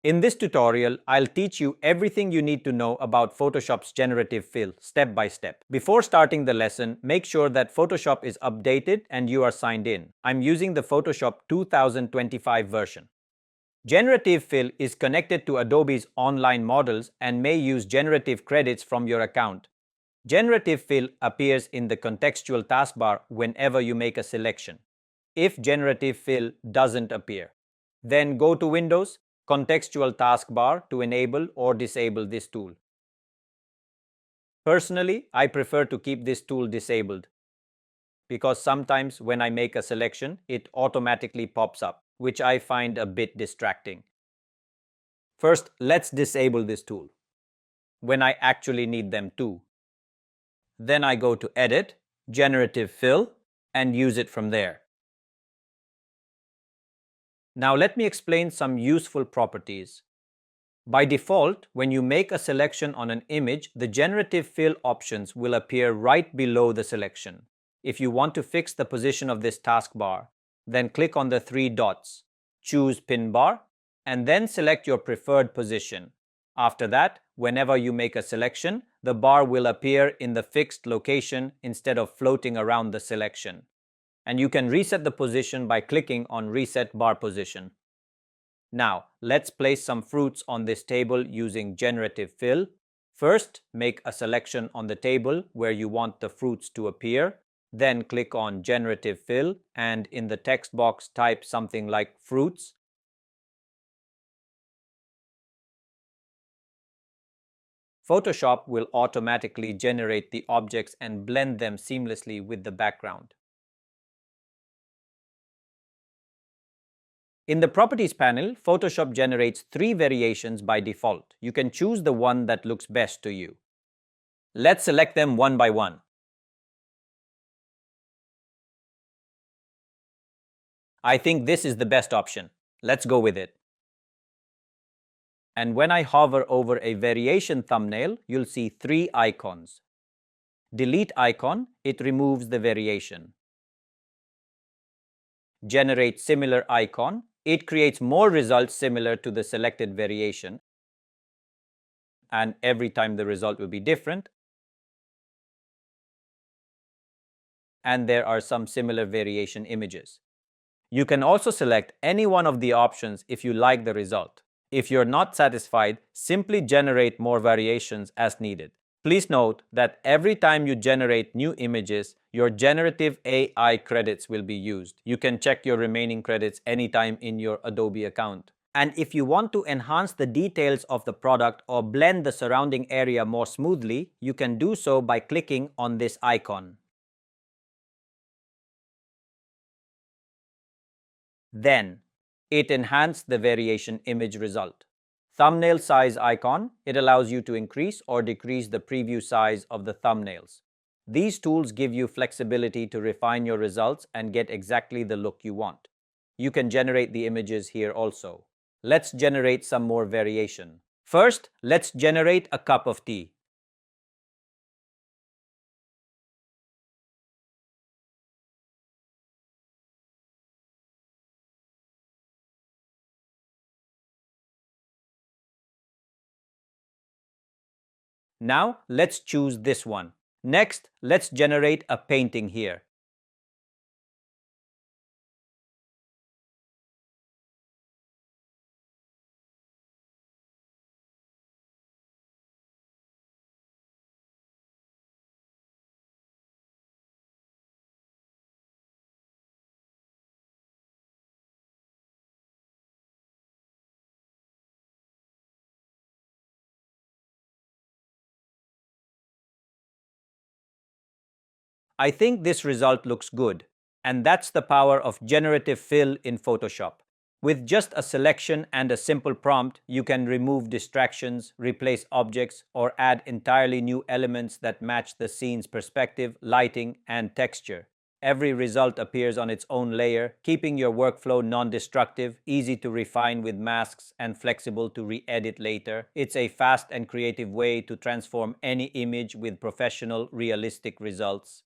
In this tutorial, I'll teach you everything you need to know about Photoshop's Generative Fill step by step. Before starting the lesson, make sure that Photoshop is updated and you are signed in. I'm using the Photoshop 2025 version. Generative Fill is connected to Adobe's online models and may use generative credits from your account. Generative Fill appears in the contextual taskbar whenever you make a selection. If Generative Fill doesn't appear, then go to Windows, Contextual Taskbar to enable or disable this tool. Personally, I prefer to keep this tool disabled because sometimes when I make a selection, it automatically pops up, which I find a bit distracting. First, let's disable this tool when I actually need them too. Then I go to Edit, Generative Fill, and use it from there. Now let me explain some useful properties. By default, when you make a selection on an image, the Generative Fill options will appear right below the selection. If you want to fix the position of this taskbar, then click on the three dots, choose Pin Bar, and then select your preferred position. After that, whenever you make a selection, the bar will appear in the fixed location instead of floating around the selection. And you can reset the position by clicking on Reset Bar Position. Now, let's place some fruits on this table using Generative Fill. First, make a selection on the table where you want the fruits to appear. Then click on Generative Fill and in the text box type something like fruits. Photoshop will automatically generate the objects and blend them seamlessly with the background. In the Properties panel, Photoshop generates three variations by default. You can choose the one that looks best to you. Let's select them one by one. I think this is the best option. Let's go with it. And when I hover over a variation thumbnail, you'll see three icons. Delete icon, it removes the variation. Generate similar icon, it creates more results similar to the selected variation. And every time the result will be different. And there are some similar variation images. You can also select any one of the options if you like the result. If you're not satisfied, simply generate more variations as needed. Please note that every time you generate new images, your generative AI credits will be used. You can check your remaining credits anytime in your Adobe account. And if you want to enhance the details of the product or blend the surrounding area more smoothly, you can do so by clicking on this icon. Then, it enhanced the variation image result. Thumbnail size icon, it allows you to increase or decrease the preview size of the thumbnails. These tools give you flexibility to refine your results and get exactly the look you want. You can generate the images here also. Let's generate some more variation. First, let's generate a cup of tea. Now, let's choose this one. Next, let's generate a painting here. I think this result looks good, and that's the power of Generative Fill in Photoshop. With just a selection and a simple prompt, you can remove distractions, replace objects, or add entirely new elements that match the scene's perspective, lighting, and texture. Every result appears on its own layer, keeping your workflow non-destructive, easy to refine with masks, and flexible to re-edit later. It's a fast and creative way to transform any image with professional, realistic results.